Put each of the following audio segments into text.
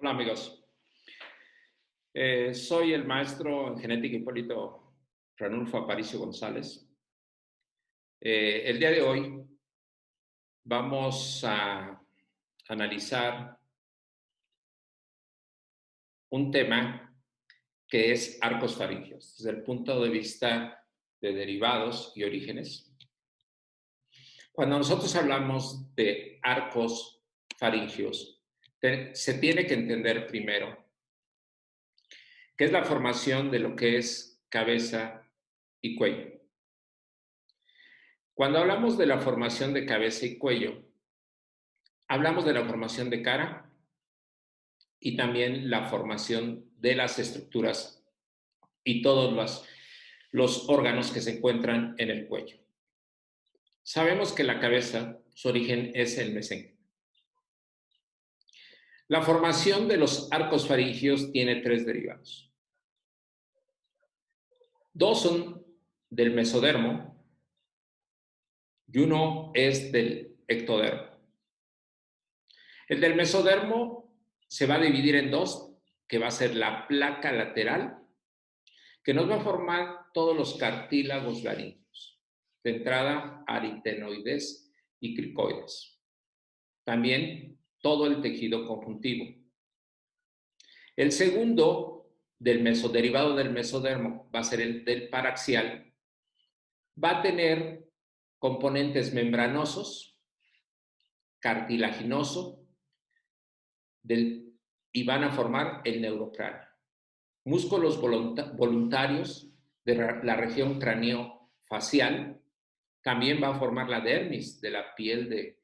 Hola amigos, soy el maestro en genética Hipólito Ranulfo Aparicio González. El día de hoy vamos a analizar un tema que es arcos faringios, desde el punto de vista de derivados y orígenes. Cuando nosotros hablamos de arcos faringios, se tiene que entender primero qué es la formación de lo que es cabeza y cuello. Cuando hablamos de la formación de cabeza y cuello, hablamos de la formación de cara y también la formación de las estructuras y todos los órganos que se encuentran en el cuello. Sabemos que la cabeza, su origen es el mesénquima. La formación de los arcos faringios tiene tres derivados. Dos son del mesodermo y uno es del ectodermo. El del mesodermo se va a dividir en dos, que va a ser la placa lateral, que nos va a formar todos los cartílagos laringeos. De entrada, aritenoides y cricoides. También todo el tejido conjuntivo. El segundo derivado del mesodermo va a ser el del paraxial. Va a tener componentes membranosos, cartilaginoso, y van a formar el neurocráneo. Músculos voluntarios de la región craneofacial, también va a formar la dermis de la piel de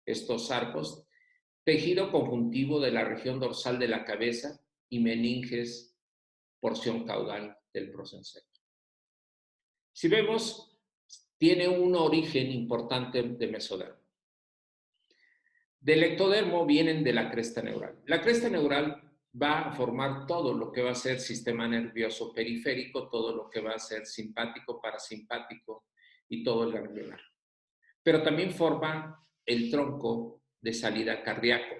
estos arcos, tejido conjuntivo de la región dorsal de la cabeza y meninges, porción caudal del prosencepto. Si vemos, tiene un origen importante de mesodermo. Del ectodermo vienen de la cresta neural. La cresta neural va a formar todo lo que va a ser sistema nervioso periférico, todo lo que va a ser simpático, parasimpático y todo el ganglionar. Pero también forma el tronco de salida cardíaco.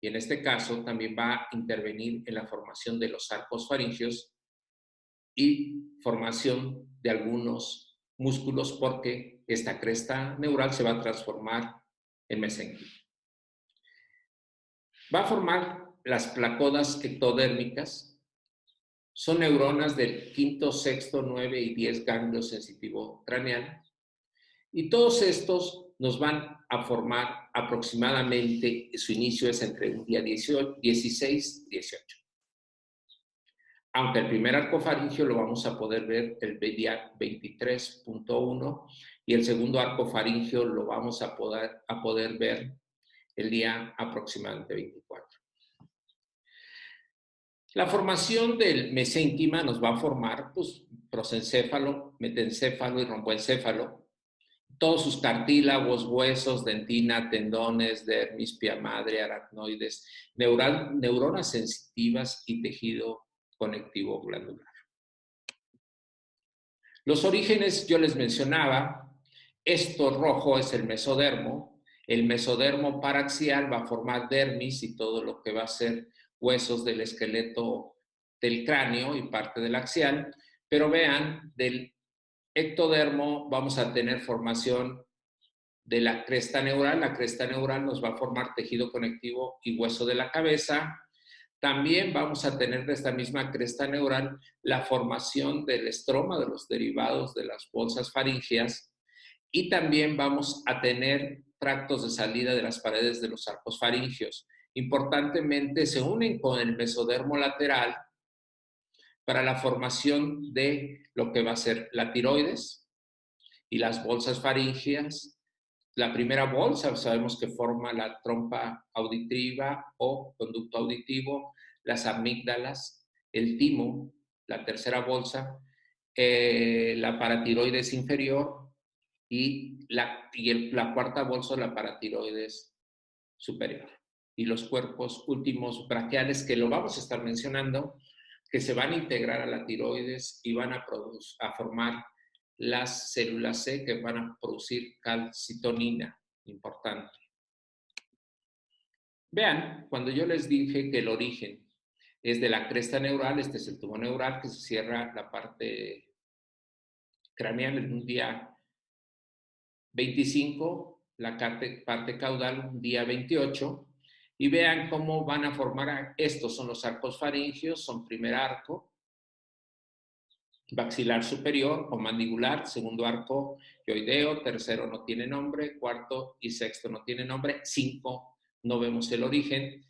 Y en este caso también va a intervenir en la formación de los arcos faringios y formación de algunos músculos porque esta cresta neural se va a transformar en mesénquima. Va a formar las placodas ectodérmicas. Son neuronas del quinto, sexto, 9 y 10 ganglio sensitivo craneal. Y todos estos nos van a formar aproximadamente, su inicio es entre el día 16 y 18. Aunque el primer arco faringio lo vamos a poder ver el día 23.1 y el segundo arco faringio lo vamos a poder ver el día aproximadamente 24. La formación del mesénquima nos va a formar pues, prosencéfalo, metencéfalo y romboencéfalo, todos sus cartílagos, huesos, dentina, tendones, dermis, pia madre, aracnoides, neuronas sensitivas y tejido conectivo glandular. Los orígenes yo les mencionaba, esto rojo es el mesodermo paraxial va a formar dermis y todo lo que va a ser huesos del esqueleto del cráneo y parte del axial, pero vean, del ectodermo vamos a tener formación de la cresta neural nos va a formar tejido conectivo y hueso de la cabeza. También vamos a tener de esta misma cresta neural la formación del estroma de los derivados de las bolsas faríngeas y también vamos a tener tractos de salida de las paredes de los arcos faringios. Importantemente, se unen con el mesodermo lateral para la formación de lo que va a ser la tiroides y las bolsas faríngeas. La primera bolsa sabemos que forma la trompa auditiva o conducto auditivo, las amígdalas, el timo, la tercera bolsa, la paratiroides inferior y la cuarta bolsa, la paratiroides superior. Y los cuerpos últimos braquiales que lo vamos a estar mencionando, que se van a integrar a la tiroides y van a formar las células C que van a producir calcitonina, importante. Vean, cuando yo les dije que el origen es de la cresta neural, este es el tubo neural que se cierra la parte craneal en un día 25, la parte caudal un día 28, y vean cómo van a formar, estos son los arcos faringios, son primer arco, maxilar superior o mandibular, segundo arco yoideo, tercero no tiene nombre, cuarto y sexto no tiene nombre, 5 no vemos el origen.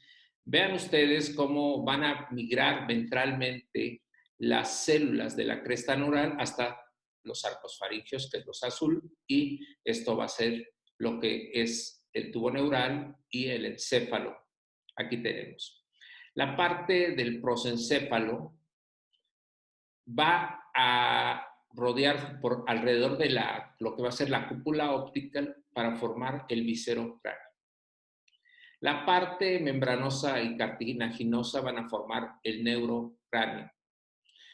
Vean ustedes cómo van a migrar ventralmente las células de la cresta neural hasta los arcos faringios, que es los azul, y esto va a ser lo que es el tubo neural y el encéfalo. Aquí tenemos. La parte del prosencéfalo va a rodear por alrededor de lo que va a ser la cúpula óptica para formar el visero cráneo. La parte membranosa y cartilaginosa van a formar el neurocráneo.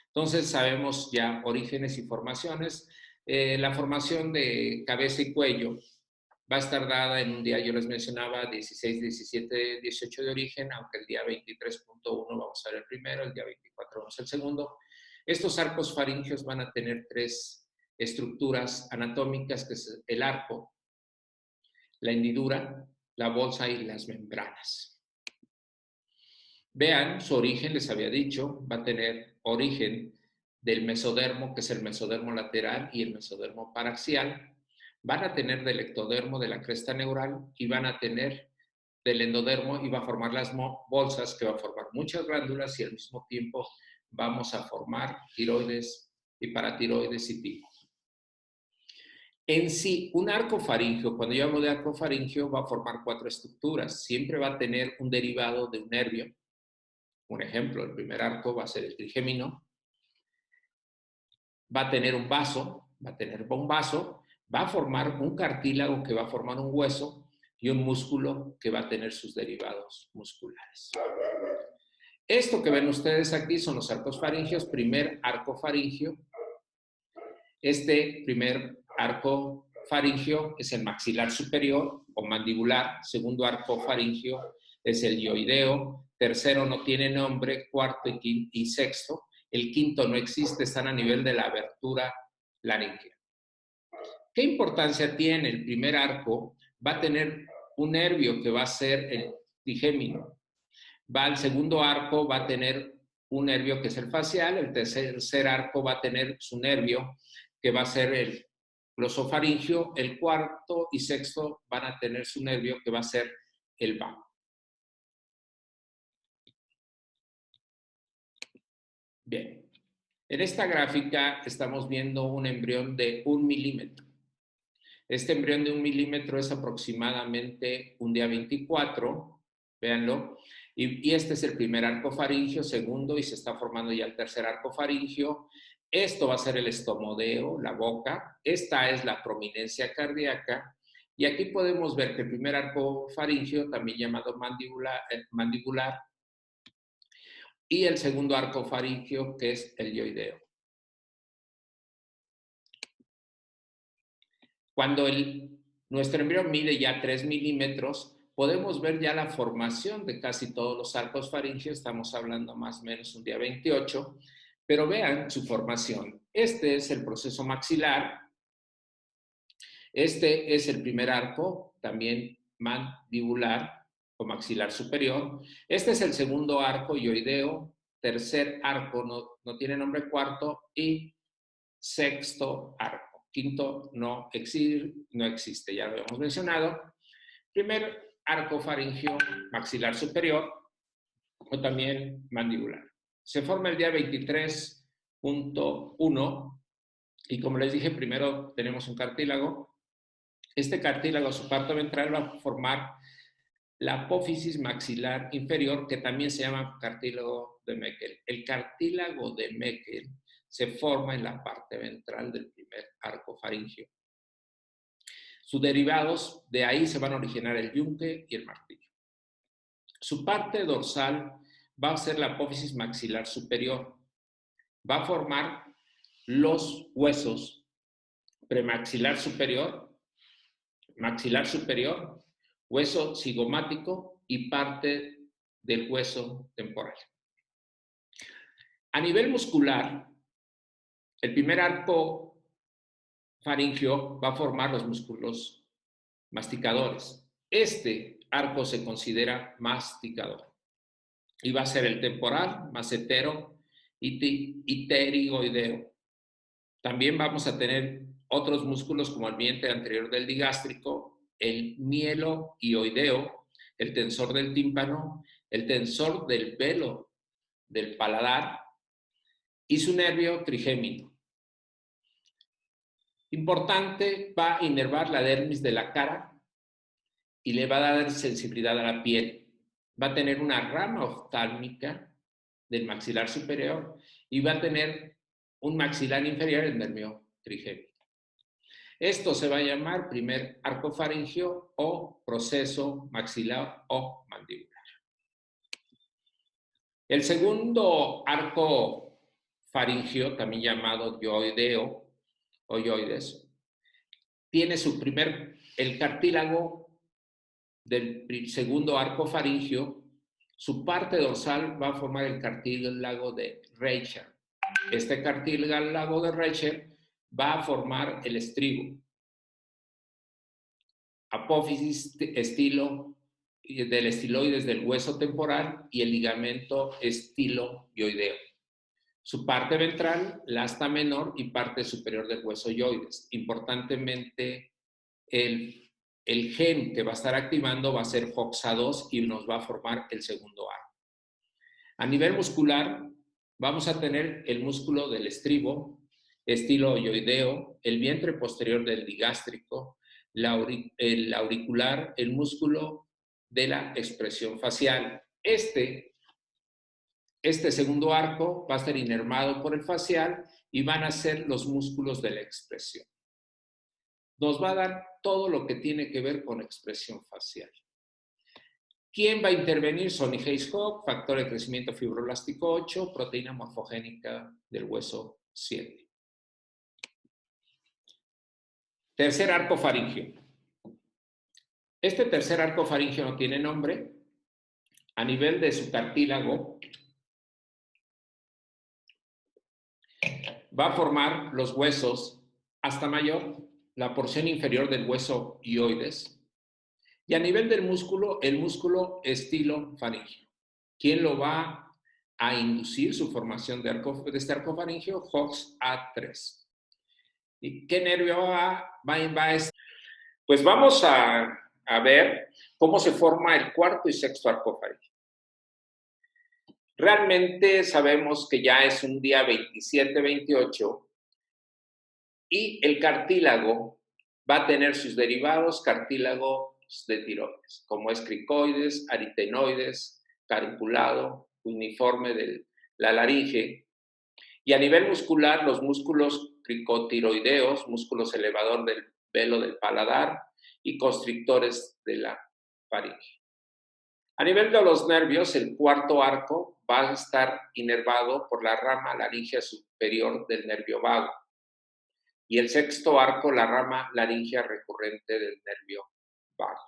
Entonces sabemos ya orígenes y formaciones. La formación de cabeza y cuello va a estar dada en un día, yo les mencionaba, 16, 17, 18 de origen, aunque el día 23.1 vamos a ver el primero, el día 24 vamos a ver el segundo. Estos arcos faringios van a tener 3 estructuras anatómicas, que es el arco, la hendidura, la bolsa y las membranas. Vean, su origen, les había dicho, va a tener origen del mesodermo, que es el mesodermo lateral y el mesodermo paraxial. Van a tener del ectodermo de la cresta neural y van a tener del endodermo y va a formar las bolsas, que va a formar muchas glándulas y al mismo tiempo vamos a formar tiroides y paratiroides y timo. En sí, un arco faríngeo, cuando yo hablo de arco faríngeo, va a formar 4 estructuras. Siempre va a tener un derivado de un nervio. Un ejemplo, el primer arco va a ser el trigémino. Va a tener un vaso, va a formar un cartílago que va a formar un hueso y un músculo que va a tener sus derivados musculares. Esto que ven ustedes aquí son los arcos faringios, primer arco faringio. Este primer arco faringio es el maxilar superior o mandibular, segundo arco faringio es el dioideo, tercero no tiene nombre, cuarto y sexto. El quinto no existe, están a nivel de la abertura laringea. ¿Qué importancia tiene? El primer arco va a tener un nervio que va a ser el trigémino. El segundo arco va a tener un nervio que es el facial, el tercer arco va a tener su nervio que va a ser el glosofaringio, el cuarto y sexto van a tener su nervio que va a ser el vago. Bien, en esta gráfica estamos viendo un embrión de 1 milímetro. Este embrión de 1 milímetro es aproximadamente un día 24, véanlo, y este es el primer arco faringio, segundo, y se está formando ya el tercer arco faringio. Esto va a ser el estomodeo, la boca. Esta es la prominencia cardíaca. Y aquí podemos ver que el primer arco faringio, también llamado mandibular, y el segundo arco faringio, que es el dioideo. Cuando nuestro embrión mide ya 3 milímetros, podemos ver ya la formación de casi todos los arcos faringios. Estamos hablando más o menos un día 28, pero vean su formación. Este es el proceso maxilar. Este es el primer arco, también mandibular o maxilar superior. Este es el segundo arco, dioideo. Tercer arco, no tiene nombre, cuarto y sexto arco. Quinto no existe, ya lo habíamos mencionado. Primer arco faringio maxilar superior o también mandibular. Se forma el día 23.1 y como les dije, primero tenemos un cartílago. Este cartílago, su parte ventral, va a formar la apófisis maxilar inferior, que también se llama cartílago de Meckel. El cartílago de Meckel se forma en la parte ventral del primer arco faringio. Sus derivados, de ahí se van a originar el yunque y el martillo. Su parte dorsal va a ser la apófisis maxilar superior. Va a formar los huesos premaxilar superior, maxilar superior, hueso cigomático y parte del hueso temporal. A nivel muscular, el primer arco faríngeo va a formar los músculos masticadores. Este arco se considera masticador y va a ser el temporal, macetero y pterigoideo. También vamos a tener otros músculos como el vientre anterior del digástrico, el mieloioideo, el tensor del tímpano, el tensor del velo del paladar y su nervio trigémino. Importante, va a inervar la dermis de la cara y le va a dar sensibilidad a la piel. Va a tener una rama oftálmica del maxilar superior y va a tener un maxilar inferior, el nervio trigémino. Esto se va a llamar primer arco faríngeo o proceso maxilar o mandibular. El segundo arco faríngeo, también llamado yoideo o yoides, tiene el cartílago del segundo arco faríngeo, su parte dorsal va a formar el cartílago de Reicher. Este cartílago de Reicher va a formar el estribo, apófisis del estiloides del hueso temporal y el ligamento estiloioideo. Su parte ventral, la asta menor y parte superior del hueso yoides. Importantemente, el gen que va a estar activando va a ser HOXA2 y nos va a formar el segundo arco. A nivel muscular, vamos a tener el músculo del estribo, estiloioideo, el vientre posterior del digástrico, el auricular, el músculo de la expresión facial. Este segundo arco va a estar inervado por el facial y van a ser los músculos de la expresión. Nos va a dar todo lo que tiene que ver con expresión facial. ¿Quién va a intervenir? Sonny Hayes-Cock, factor de crecimiento fibroblástico 8, proteína morfogénica del hueso 7. Tercer arco faríngeo. Este tercer arco faríngeo no tiene nombre. A nivel de su cartílago, va a formar los huesos asta mayor, la porción inferior del hueso ioides, y a nivel del músculo, el músculo estilofaríngeo. ¿Quién lo va a inducir su formación de este arco faríngeo? HOXA3. ¿Y qué nervio va a Pues vamos a ver cómo se forma el cuarto y sexto arco faríngeo. Realmente sabemos que ya es un día 27-28 y el cartílago va a tener sus derivados cartílagos de tiroides, como es cricoides, aritenoides, carunculado, uniforme de la laringe. Y a nivel muscular, los músculos cricotiroideos, músculos elevador del velo del paladar y constrictores de la faringe. A nivel de los nervios, el cuarto arco va a estar inervado por la rama laringea superior del nervio vago. Y el sexto arco, la rama laringea recurrente del nervio vago.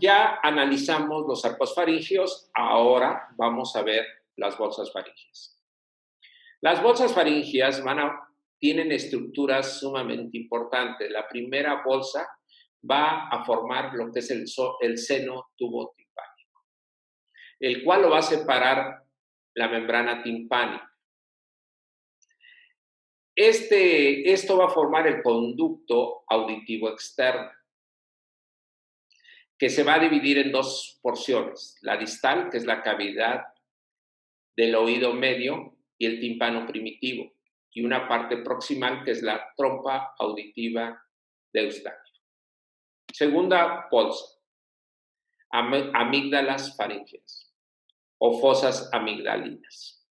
Ya analizamos los arcos faríngeos, ahora vamos a ver las bolsas faríngeas. Las bolsas faríngeas tienen estructuras sumamente importantes. La primera bolsa va a formar lo que es el seno tubo timpánico, el cual lo va a separar la membrana timpánica. Esto va a formar el conducto auditivo externo, que se va a dividir en dos porciones, la distal, que es la cavidad del oído medio, y el tímpano primitivo, y una parte proximal, que es la trompa auditiva de Eustaquio. Segunda bolsa, amígdalas faríngeas o fosas amigdalinas.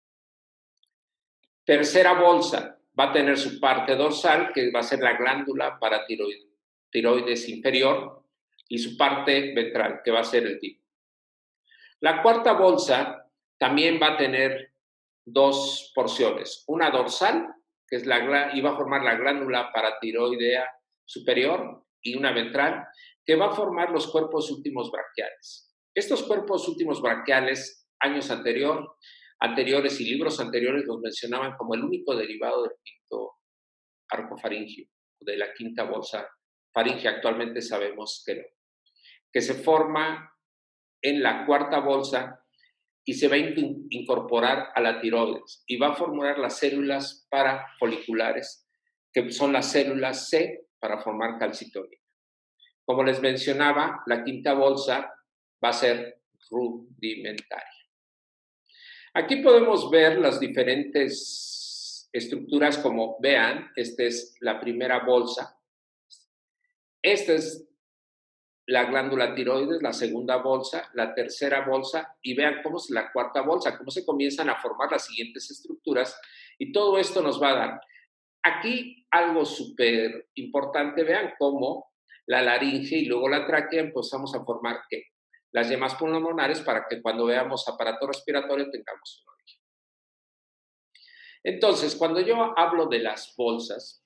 Tercera bolsa, va a tener su parte dorsal, que va a ser la glándula paratiroides inferior, y su parte ventral, que va a ser el tipo. La cuarta bolsa también va a tener dos porciones, una dorsal, que es y va a formar la glándula paratiroidea superior, y una ventral, que va a formar los cuerpos últimos braquiales. Estos cuerpos últimos braquiales, años anteriores y libros anteriores los mencionaban como el único derivado del quinto arco faríngeo, de la quinta bolsa faríngea. Actualmente sabemos que no, que se forma en la cuarta bolsa y se va a incorporar a la tiroides y va a formar las células parafoliculares, que son las células C para formar calcitonina. Como les mencionaba, la quinta bolsa va a ser rudimentaria. Aquí podemos ver las diferentes estructuras, como vean, esta es la primera bolsa, esta es la glándula tiroides, la segunda bolsa, la tercera bolsa, y vean cómo es la cuarta bolsa, cómo se comienzan a formar las siguientes estructuras, y todo esto nos va a dar. Aquí algo súper importante, vean cómo la laringe y luego la tráquea empezamos a formar, ¿qué? Las yemas pulmonares, para que cuando veamos aparato respiratorio tengamos un origen. Entonces, cuando yo hablo de las bolsas,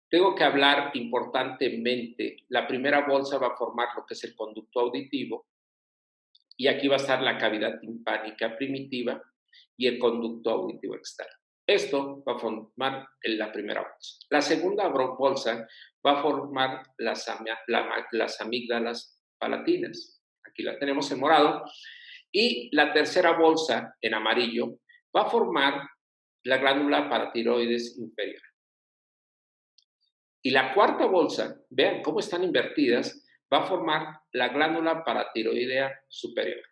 tengo que hablar importantemente. La primera bolsa va a formar lo que es el conducto auditivo, y aquí va a estar la cavidad timpánica primitiva y el conducto auditivo externo. Esto va a formar la primera bolsa. La segunda bolsa va a formar las amígdalas palatinas. Aquí la tenemos en morado. Y la tercera bolsa, en amarillo, va a formar la glándula paratiroides inferior. Y la cuarta bolsa, vean cómo están invertidas, va a formar la glándula paratiroidea superior.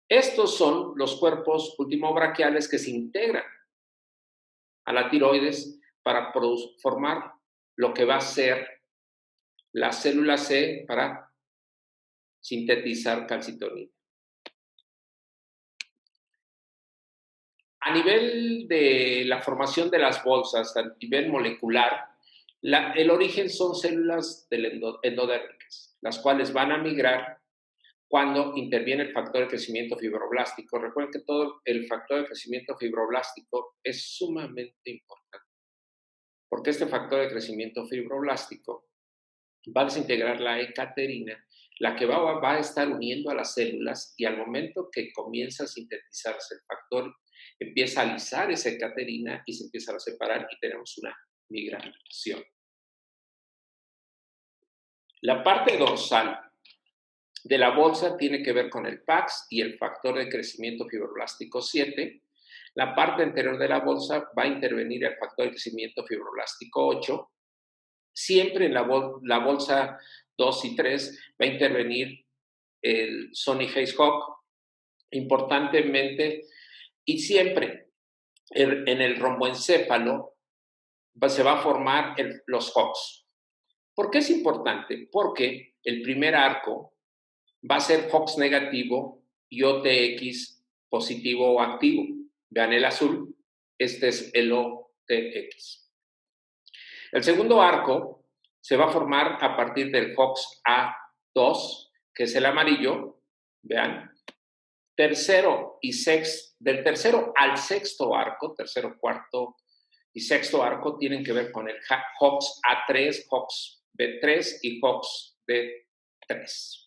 Estos son los cuerpos ultimobraquiales que se integran a la tiroides para formar lo que va a ser la célula C para sintetizar calcitonina. A nivel de la formación de las bolsas, a nivel molecular, el origen son células endodérmicas, las cuales van a migrar cuando interviene el factor de crecimiento fibroblástico. Recuerden que todo el factor de crecimiento fibroblástico es sumamente importante, porque este factor de crecimiento fibroblástico va a desintegrar la E-caterina, la que va a estar uniendo a las células, y al momento que comienza a sintetizarse el factor, empieza a alisar esa E-caterina y se empiezan a separar y tenemos una migración. La parte dorsal de la bolsa tiene que ver con el PAX y el factor de crecimiento fibroblástico 7. La parte anterior de la bolsa va a intervenir el factor de crecimiento fibroblástico 8. Siempre en la bolsa 2 y 3 va a intervenir el Sony Hayes-Hawk, importantemente, y siempre en el romboencéfalo se va a formar los Hawks. ¿Por qué es importante? Porque el primer arco va a ser Hawks negativo y OTX positivo o activo. Vean el azul, este es el OTX. El segundo arco se va a formar a partir del Hawks A2, que es el amarillo. Vean, del tercero al sexto arco, tercero, cuarto y sexto arco, tienen que ver con el Hawks A3, Hawks B3 y Hawks B3.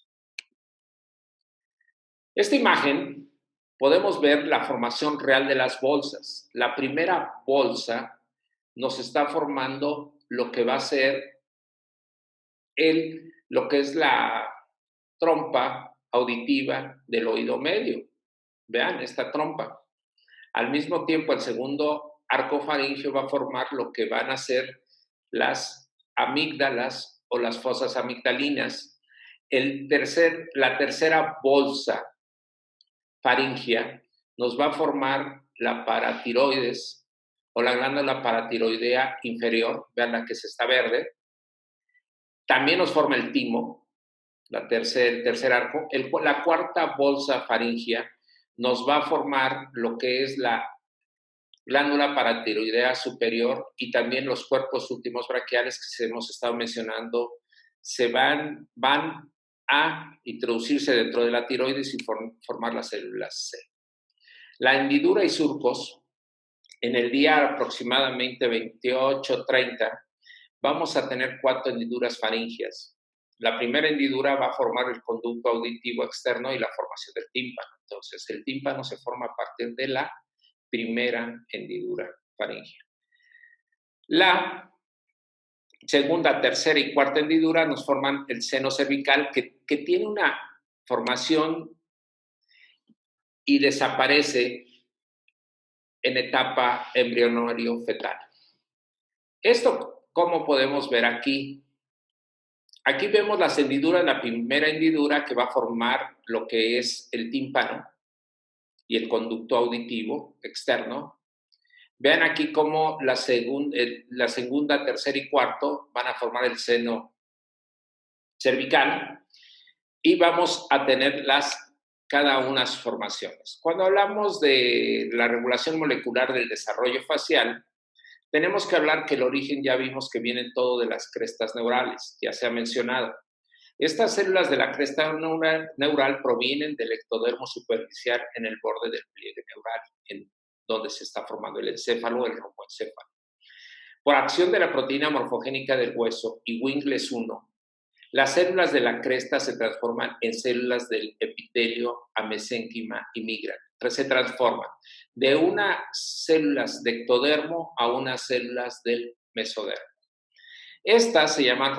Esta imagen podemos ver la formación real de las bolsas. La primera bolsa nos está formando lo que va a ser lo que es la trompa auditiva del oído medio. Vean esta trompa. Al mismo tiempo, el segundo arco faríngeo va a formar lo que van a ser las amígdalas o las fosas amigdalinas. La tercera bolsa faríngea nos va a formar la paratiroides o la glándula paratiroidea inferior. Vean la que se está verde. También nos forma el timo, el tercer arco. La cuarta bolsa faríngea nos va a formar lo que es la glándula paratiroidea superior, y también los cuerpos últimos braquiales que hemos estado mencionando van a introducirse dentro de la tiroides y formar las células C. La hendidura y surcos, en el día aproximadamente 28-30, vamos a tener 4 hendiduras faríngeas. La primera hendidura va a formar el conducto auditivo externo y la formación del tímpano. Entonces, el tímpano se forma a partir de la primera hendidura faríngea. La segunda, tercera y cuarta hendidura nos forman el seno cervical, que tiene una formación y desaparece en etapa embrionario-fetal. Esto, ¿cómo podemos ver aquí? Aquí vemos las hendiduras, la primera hendidura que va a formar lo que es el tímpano y el conducto auditivo externo. Vean aquí cómo la segunda, tercera y cuarto van a formar el seno cervical y vamos a tener cada una sus formaciones. Cuando hablamos de la regulación molecular del desarrollo facial, tenemos que hablar que el origen ya vimos que viene todo de las crestas neurales, ya se ha mencionado. Estas células de la cresta neural provienen del ectodermo superficial en el borde del pliegue neural, en donde se está formando el encéfalo o el romboencéfalo. Por acción de la proteína morfogénica del hueso y Wingles 1, las células de la cresta se transforman en células del epitelio a mesénquima y migran. Se transforman de unas células de ectodermo a unas células del mesodermo. Estas se llaman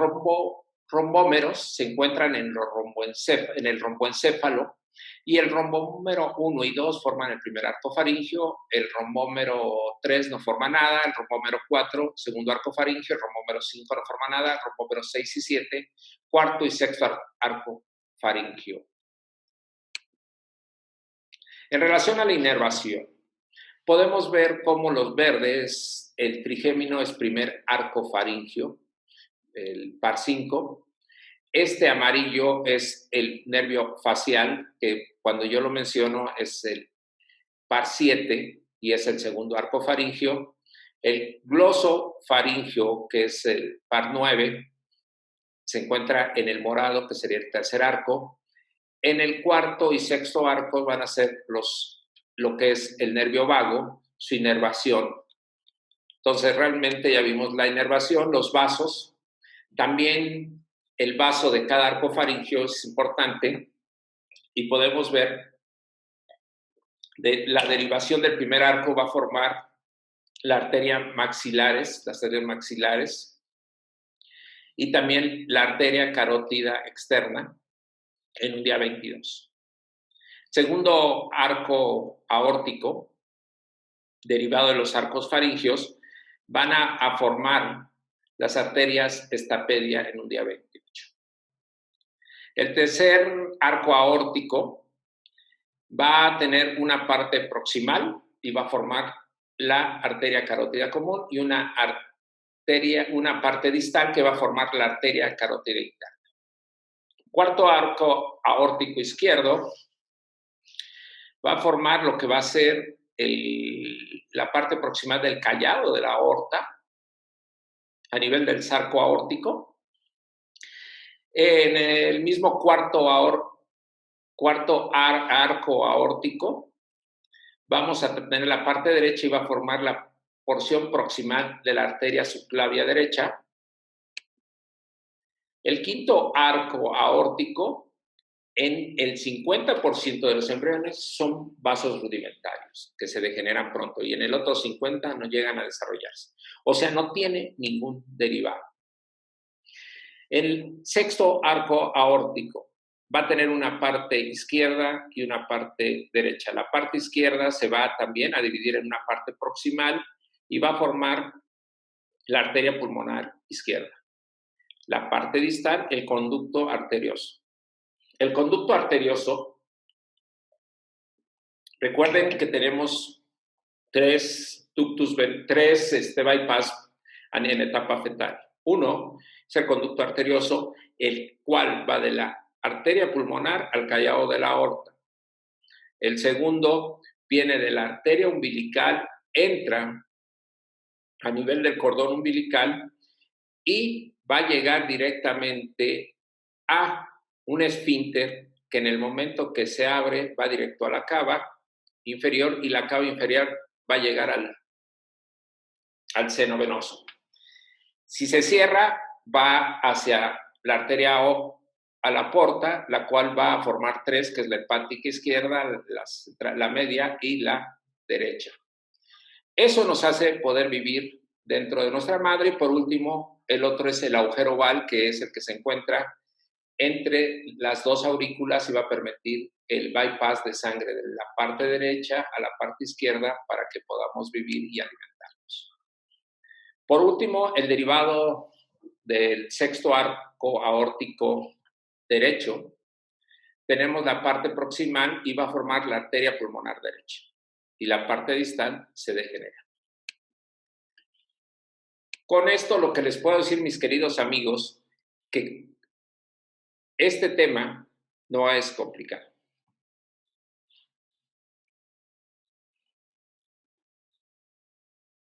rombómeros, se encuentran en el romboencéfalo y el rombómero 1 y 2 forman el primer arco faríngeo, el rombómero 3 no forma nada, el rombómero 4, segundo arco faríngeo, el rombómero 5 no forma nada, el rombómero 6 y 7, cuarto y sexto arco faríngeo. En relación a la inervación, podemos ver cómo los verdes, el trigémino es primer arco faríngeo, el par 5. Este amarillo es el nervio facial, que cuando yo lo menciono es el par 7 y es el segundo arco faríngeo. El gloso faríngeo, que es el par 9, se encuentra en el morado, que sería el tercer arco. En el cuarto y sexto arco van a ser lo que es el nervio vago, su inervación. Entonces, realmente ya vimos la inervación, los vasos. También el vaso de cada arco faríngeo es importante y podemos ver la derivación del primer arco va a formar la arteria maxilares, las arterias maxilares y también la arteria carótida externa en un día 22. Segundo arco aórtico, derivado de los arcos faríngeos, van a formar las arterias estapedia en un día 28. El tercer arco aórtico va a tener una parte proximal y va a formar la arteria carótida común y una parte distal que va a formar la arteria carótida interna. Cuarto arco aórtico izquierdo va a formar lo que va a ser la parte proximal del callado de la aorta a nivel del sarco aórtico. En el mismo cuarto arco aórtico vamos a tener la parte derecha y va a formar la porción proximal de la arteria subclavia derecha. El quinto arco aórtico, en el 50% de los embriones, son vasos rudimentarios que se degeneran pronto y en el otro 50% no llegan a desarrollarse. O sea, no tiene ningún derivado. El sexto arco aórtico va a tener una parte izquierda y una parte derecha. La parte izquierda se va también a dividir en una parte proximal y va a formar la arteria pulmonar izquierda. La parte distal, el conducto arterioso. El conducto arterioso, recuerden que tenemos tres bypass en etapa fetal. Uno es el conducto arterioso, el cual va de la arteria pulmonar al callado de la aorta. El segundo viene de la arteria umbilical, entra a nivel del cordón umbilical y va a llegar directamente a un esfínter que en el momento que se abre va directo a la cava inferior y la cava inferior va a llegar al seno venoso. Si se cierra, va hacia la arteria a la porta, la cual va a formar tres, que es la hepática izquierda, la media y la derecha. Eso nos hace poder vivir dentro de nuestra madre. Y por último, el otro es el agujero oval, que es el que se encuentra entre las dos aurículas y va a permitir el bypass de sangre de la parte derecha a la parte izquierda para que podamos vivir y alimentarnos. Por último, el derivado del sexto arco aórtico derecho, tenemos la parte proximal y va a formar la arteria pulmonar derecha y la parte distal se degenera. Con esto lo que les puedo decir, mis queridos amigos, que este tema no es complicado.